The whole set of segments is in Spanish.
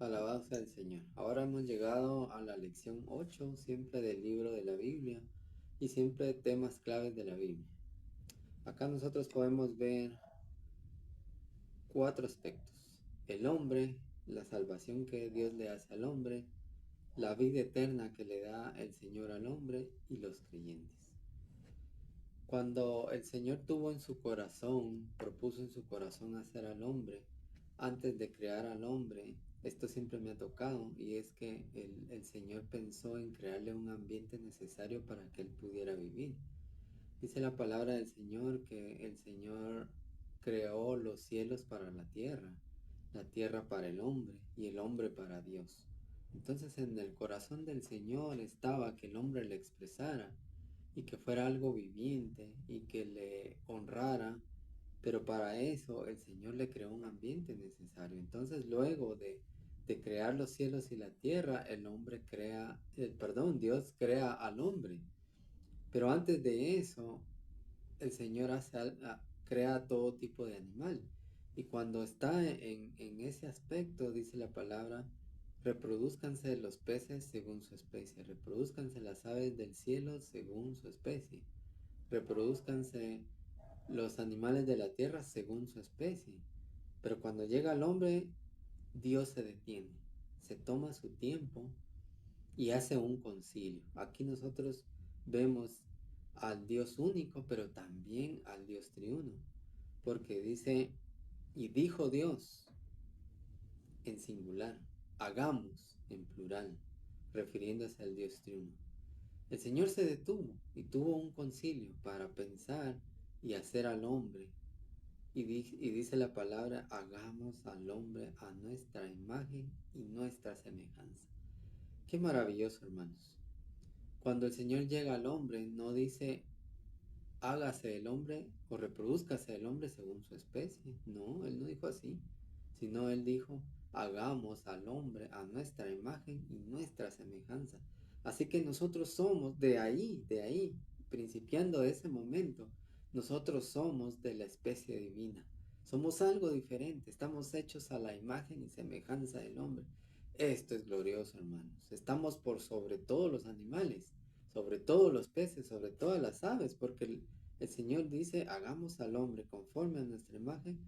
Alabado sea el Señor. Ahora hemos llegado a la lección 8, siempre del libro de la Biblia y siempre de temas claves de la Biblia. Acá nosotros podemos ver cuatro aspectos. El hombre, la salvación que Dios le hace al hombre, la vida eterna que le da el Señor al hombre y los creyentes. Cuando el Señor tuvo en su corazón, propuso en su corazón hacer al hombre, antes de crear al hombre, esto siempre me ha tocado, y es que el Señor pensó en crearle un ambiente necesario para que él pudiera vivir. Dice la palabra del Señor que el Señor creó los cielos para la tierra para el hombre y el hombre para Dios. Entonces en el corazón del Señor estaba que el hombre le expresara y que fuera algo viviente y que le honrara, pero para eso el Señor le creó un ambiente necesario. Entonces luego de crear los cielos y la tierra, el hombre crea, Dios crea al hombre. Pero antes de eso, el Señor crea todo tipo de animal. Y cuando está en ese aspecto, dice la palabra, reproduzcanse los peces según su especie, reproduzcanse las aves del cielo según su especie, reproduzcanse los animales de la tierra según su especie. Pero cuando llega el hombre, Dios se detiene, se toma su tiempo y hace un concilio. Aquí nosotros vemos al Dios único, pero también al Dios triuno, porque dice, y dijo Dios en singular, hagamos en plural, refiriéndose al Dios triuno. El Señor se detuvo y tuvo un concilio para pensar y hacer al hombre. Y dice la palabra, hagamos al hombre a nuestra imagen y nuestra semejanza. Qué maravilloso, hermanos. Cuando el Señor llega al hombre, no dice, hágase el hombre o reproduzcase el hombre según su especie. No, Él no dijo así, sino Él dijo, hagamos al hombre a nuestra imagen y nuestra semejanza. Así que nosotros somos de ahí, principiando de ese momento, nosotros somos de la especie divina. Somos algo diferente, estamos hechos a la imagen y semejanza del hombre. Esto es glorioso, hermanos. Estamos por sobre todos los animales, sobre todos los peces, sobre todas las aves, porque el Señor dice, hagamos al hombre conforme a nuestra imagen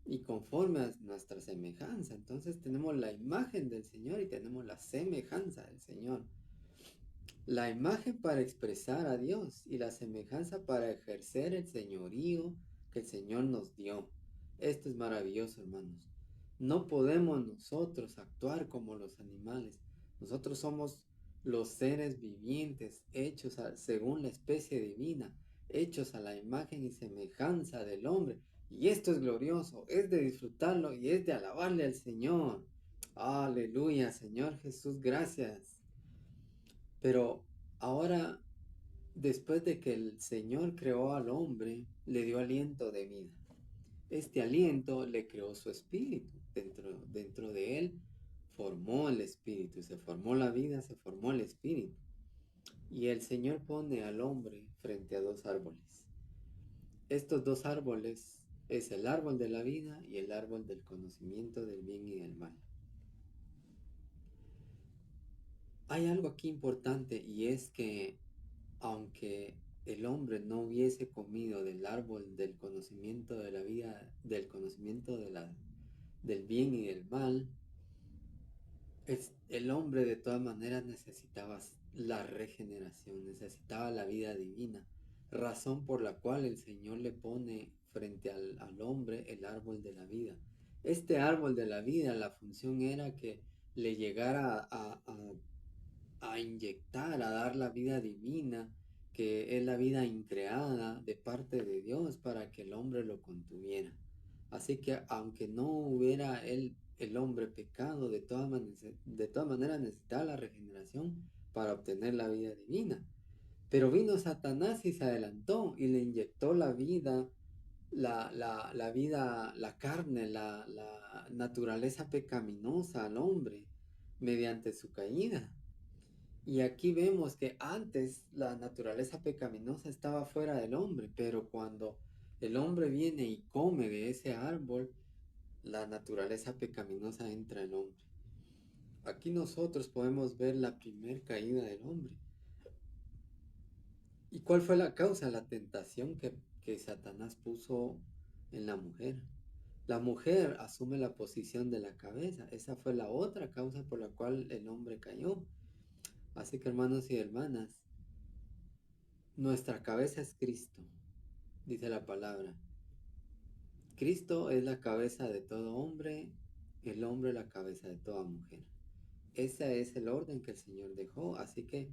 y conforme a nuestra semejanza. Entonces tenemos la imagen del Señor y tenemos la semejanza del Señor. La imagen para expresar a Dios y la semejanza para ejercer el señorío que el Señor nos dio. Esto es maravilloso, hermanos. No podemos nosotros actuar como los animales. Nosotros somos los seres vivientes hechos según la especie divina, hechos a la imagen y semejanza del hombre. Y esto es glorioso, es de disfrutarlo y es de alabarle al Señor. Aleluya, Señor Jesús, gracias. Pero ahora, después de que el Señor creó al hombre, le dio aliento de vida. Este aliento le creó su espíritu. Dentro de él formó el espíritu, se formó la vida, se formó el espíritu. Y el Señor pone al hombre frente a dos árboles. Estos dos árboles es el árbol de la vida y el árbol del conocimiento del bien y del mal. Hay algo aquí importante y es que aunque el hombre no hubiese comido del árbol del conocimiento de la vida, del conocimiento del bien y del mal, el hombre de todas maneras necesitaba la regeneración, necesitaba la vida divina, razón por la cual el Señor le pone frente al hombre el árbol de la vida. Este árbol de la vida, la función era que le llegara a inyectar, a dar la vida divina, que es la vida increada de parte de Dios para que el hombre lo contuviera. Así que aunque no hubiera el hombre pecado, de todas maneras necesitaba la regeneración para obtener la vida divina. Pero vino Satanás y se adelantó y le inyectó la vida, la vida, la carne, la naturaleza pecaminosa al hombre mediante su caída. Y aquí vemos que antes la naturaleza pecaminosa estaba fuera del hombre, pero cuando el hombre viene y come de ese árbol, la naturaleza pecaminosa entra en el hombre. Aquí nosotros podemos ver la primer caída del hombre. ¿Y cuál fue la causa? La tentación que Satanás puso en la mujer. La mujer asume la posición de la cabeza. Esa fue la otra causa por la cual el hombre cayó. Así que hermanos y hermanas, nuestra cabeza es Cristo, dice la palabra. Cristo es la cabeza de todo hombre, el hombre la cabeza de toda mujer. Ese es el orden que el Señor dejó. Así que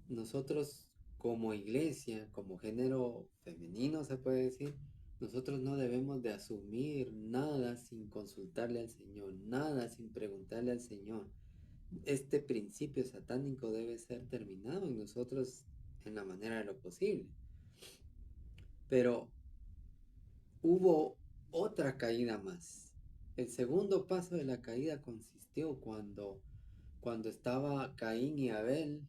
nosotros como iglesia, como género femenino se puede decir, nosotros no debemos de asumir nada sin consultarle al Señor, nada sin preguntarle al Señor. Este principio satánico debe ser terminado en nosotros en la manera de lo posible. Pero hubo otra caída más. El segundo paso de la caída consistió cuando estaba Caín y Abel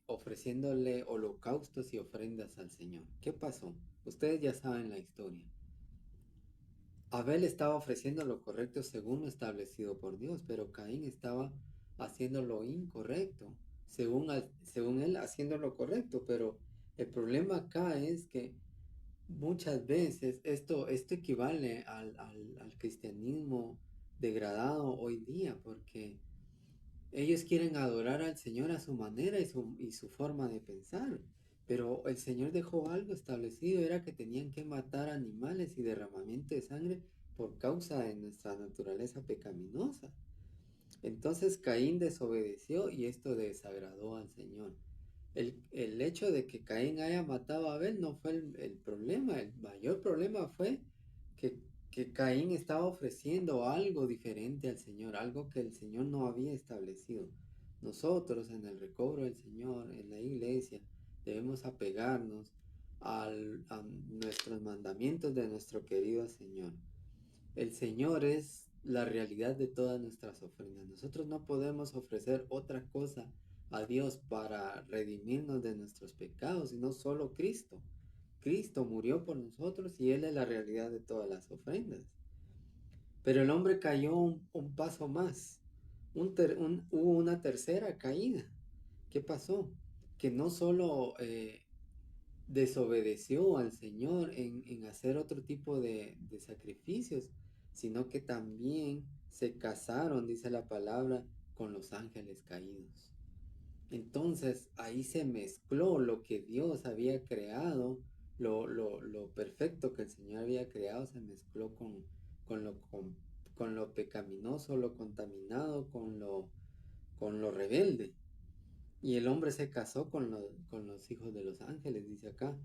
ofreciéndole holocaustos y ofrendas al Señor. ¿Qué pasó? Ustedes ya saben la historia. Abel estaba ofreciendo lo correcto según lo establecido por Dios, pero Caín estaba haciendo lo incorrecto, según él haciendo lo correcto. Pero el problema acá es que muchas veces esto equivale al cristianismo degradado hoy día, porque ellos quieren adorar al Señor a su manera y su forma de pensar. Pero el Señor dejó algo establecido, era que tenían que matar animales y derramamiento de sangre por causa de nuestra naturaleza pecaminosa. Entonces Caín desobedeció y esto desagradó al Señor. El hecho de que Caín haya matado a Abel no fue el problema. El mayor problema fue que, que Caín estaba ofreciendo algo diferente al Señor, algo que el Señor no había establecido. Nosotros en el recobro del Señor, en la iglesia, debemos apegarnos a nuestros mandamientos de nuestro querido Señor. El Señor es la realidad de todas nuestras ofrendas. Nosotros no podemos ofrecer otra cosa a Dios para redimirnos de nuestros pecados, sino solo Cristo. Cristo murió por nosotros y Él es la realidad de todas las ofrendas. Pero el hombre cayó un paso más. Hubo una tercera caída. ¿Qué pasó? Que no solo desobedeció al Señor en hacer otro tipo de sacrificios, sino que también se casaron, dice la palabra, con los ángeles caídos. Entonces ahí se mezcló lo que Dios había creado, lo perfecto que el Señor había creado, se mezcló con, lo, con, con lo pecaminoso, lo contaminado, con lo rebelde. Y el hombre se casó con los hijos de los ángeles, dice acá.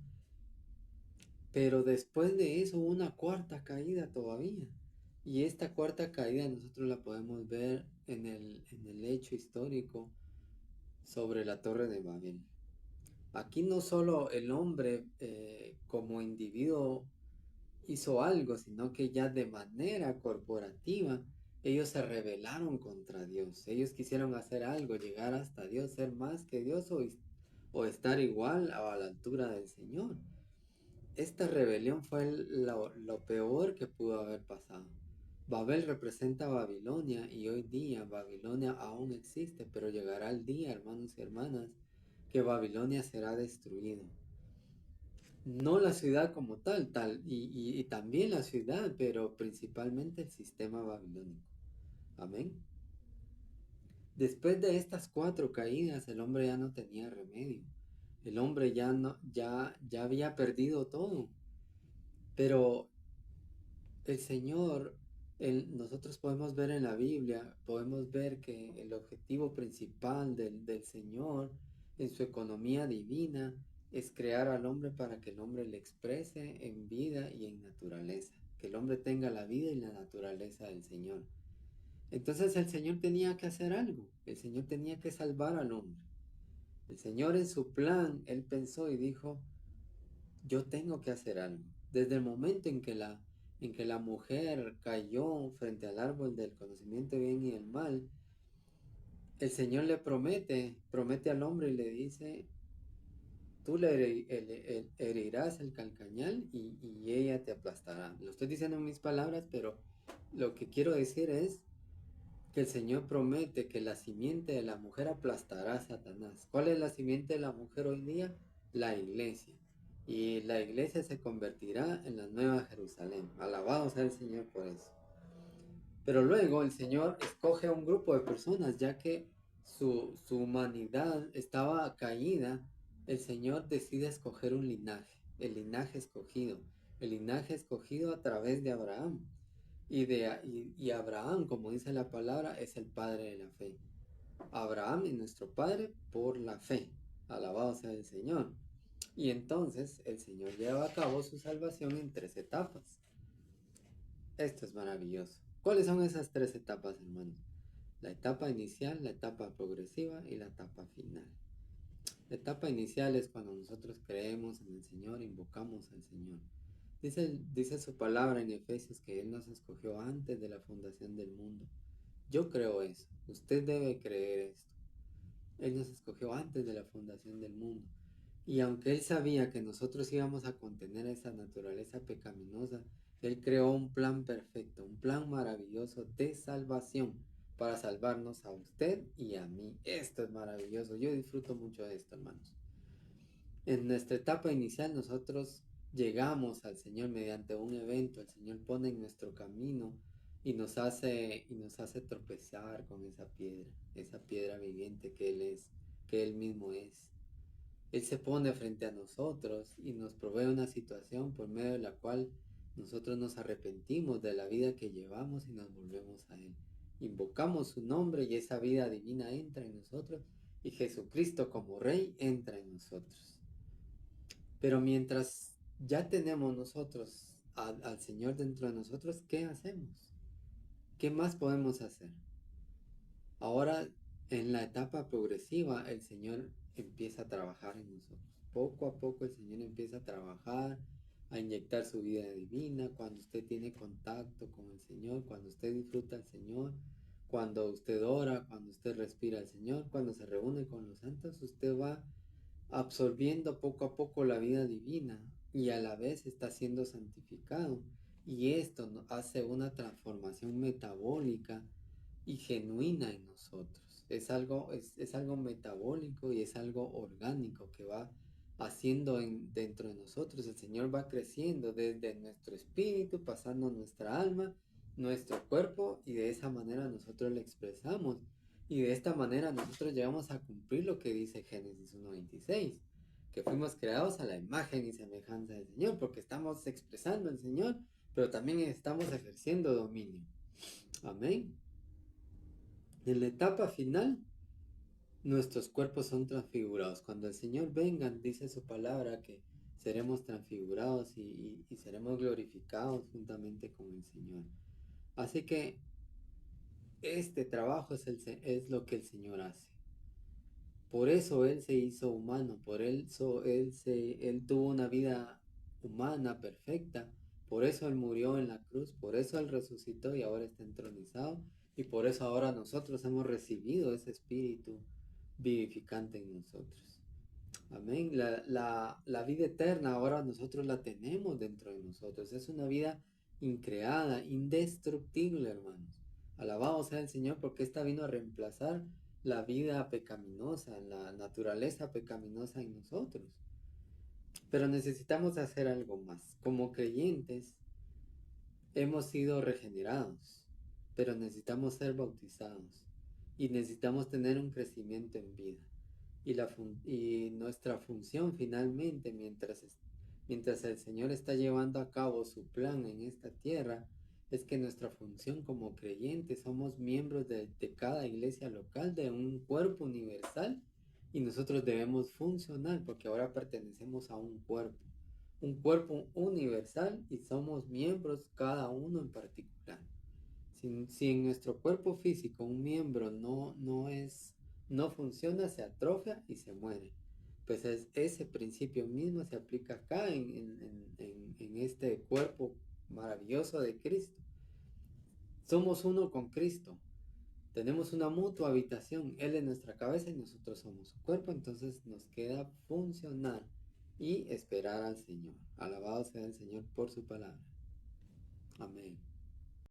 Pero después de eso hubo una cuarta caída todavía. Y esta cuarta caída nosotros la podemos ver en el hecho histórico sobre la Torre de Babel. Aquí no solo el hombre como individuo hizo algo, sino que ya de manera corporativa ellos se rebelaron contra Dios. Ellos quisieron hacer algo, llegar hasta Dios, ser más que Dios o estar igual a la altura del Señor. Esta rebelión fue lo peor que pudo haber pasado. Babel representa a Babilonia y hoy día Babilonia aún existe, pero llegará el día, hermanos y hermanas, que Babilonia será destruido. No la ciudad como y también la ciudad, pero principalmente el sistema babilónico. Amén. Después de estas cuatro caídas, el hombre ya no tenía remedio. El hombre ya había perdido todo. Pero el Señor, nosotros podemos ver en la Biblia, podemos ver que el objetivo principal del Señor en su economía divina es crear al hombre para que el hombre le exprese en vida y en naturaleza, que el hombre tenga la vida y la naturaleza del Señor. Entonces el Señor tenía que hacer algo, el Señor tenía que salvar al hombre. El Señor en su plan, Él pensó y dijo, yo tengo que hacer algo. Desde el momento en que la mujer cayó frente al árbol del conocimiento del bien y del mal, el Señor le promete al hombre y le dice, tú le herirás el calcañal y ella te aplastará. Lo estoy diciendo en mis palabras, pero Lo que quiero decir es que el Señor promete que la simiente de la mujer aplastará a Satanás. ¿Cuál es la simiente de la mujer hoy día? La iglesia. Y la iglesia se convertirá en la nueva Jerusalén. Alabado sea el Señor por eso. Pero luego el Señor escoge a un grupo de personas, ya que su humanidad estaba caída. El Señor decide escoger un linaje, el linaje escogido a través de Abraham. Y Abraham, como dice la palabra, es el padre de la fe. Abraham es nuestro padre por la fe. Alabado sea el Señor. Y entonces el Señor lleva a cabo su salvación en 3 etapas. Esto es maravilloso. ¿Cuáles son esas 3 etapas, hermanos? La etapa inicial, la etapa progresiva y la etapa final. La etapa inicial es cuando nosotros creemos en el Señor, invocamos al Señor. Dice su palabra en Efesios que Él nos escogió antes de la fundación del mundo. Yo creo eso. Usted debe creer esto. Él nos escogió antes de la fundación del mundo. Y aunque Él sabía que nosotros íbamos a contener esa naturaleza pecaminosa, Él creó un plan perfecto, un plan maravilloso de salvación para salvarnos a usted y a mí. Esto es maravilloso. Yo disfruto mucho de esto, hermanos. En nuestra etapa inicial nosotros llegamos al Señor mediante un evento. El Señor pone en nuestro camino y nos hace tropezar con esa piedra viviente que Él es, que Él mismo es. Él se pone frente a nosotros y nos provee una situación por medio de la cual nosotros nos arrepentimos de la vida que llevamos y nos volvemos a Él. Invocamos su nombre y esa vida divina entra en nosotros y Jesucristo como Rey entra en nosotros. Pero mientras ya tenemos nosotros al Señor dentro de nosotros, ¿qué hacemos? ¿Qué más podemos hacer? Ahora, en la etapa progresiva, el Señor empieza a trabajar en nosotros. Poco a poco el Señor empieza a trabajar, a inyectar su vida divina. Cuando usted tiene contacto con el Señor, cuando usted disfruta al Señor, cuando usted ora, cuando usted respira al Señor, cuando se reúne con los santos, usted va absorbiendo poco a poco la vida divina y a la vez está siendo santificado. Y esto hace una transformación metabólica y genuina en nosotros. Es algo metabólico y es algo orgánico que va haciendo dentro de nosotros. El Señor va creciendo desde nuestro espíritu, pasando nuestra alma, nuestro cuerpo, y de esa manera nosotros le expresamos. Y de esta manera nosotros llegamos a cumplir lo que dice Génesis 1:26, que fuimos creados a la imagen y semejanza del Señor, porque estamos expresando al Señor, pero también estamos ejerciendo dominio. Amén. En la etapa final, nuestros cuerpos son transfigurados. Cuando el Señor venga, dice su palabra que seremos transfigurados y seremos glorificados juntamente con el Señor. Así que este trabajo es lo que el Señor hace. Por eso Él se hizo humano, por eso Él tuvo una vida humana perfecta, por eso Él murió en la cruz, por eso Él resucitó y ahora está entronizado, y por eso ahora nosotros hemos recibido ese espíritu vivificante en nosotros. Amén. La vida eterna ahora nosotros la tenemos dentro de nosotros. Es una vida increada, indestructible, hermanos. Alabado sea el Señor porque esta vino a reemplazar la vida pecaminosa, la naturaleza pecaminosa en nosotros. Pero necesitamos hacer algo más. Como creyentes hemos sido regenerados, pero necesitamos ser bautizados y necesitamos tener un crecimiento en vida. Y nuestra función finalmente, mientras el Señor está llevando a cabo su plan en esta tierra, es que nuestra función como creyentes somos miembros de cada iglesia local, de un cuerpo universal, y nosotros debemos funcionar porque ahora pertenecemos a un cuerpo universal y somos miembros cada uno en particular. Si en nuestro cuerpo físico un miembro no funciona, se atrofia y se muere. Pues ese principio mismo se aplica acá en este cuerpo maravilloso de Cristo. Somos uno con Cristo. Tenemos una mutua habitación. Él es nuestra cabeza y nosotros somos su cuerpo. Entonces nos queda funcionar y esperar al Señor. Alabado sea el Señor por su palabra. Amén.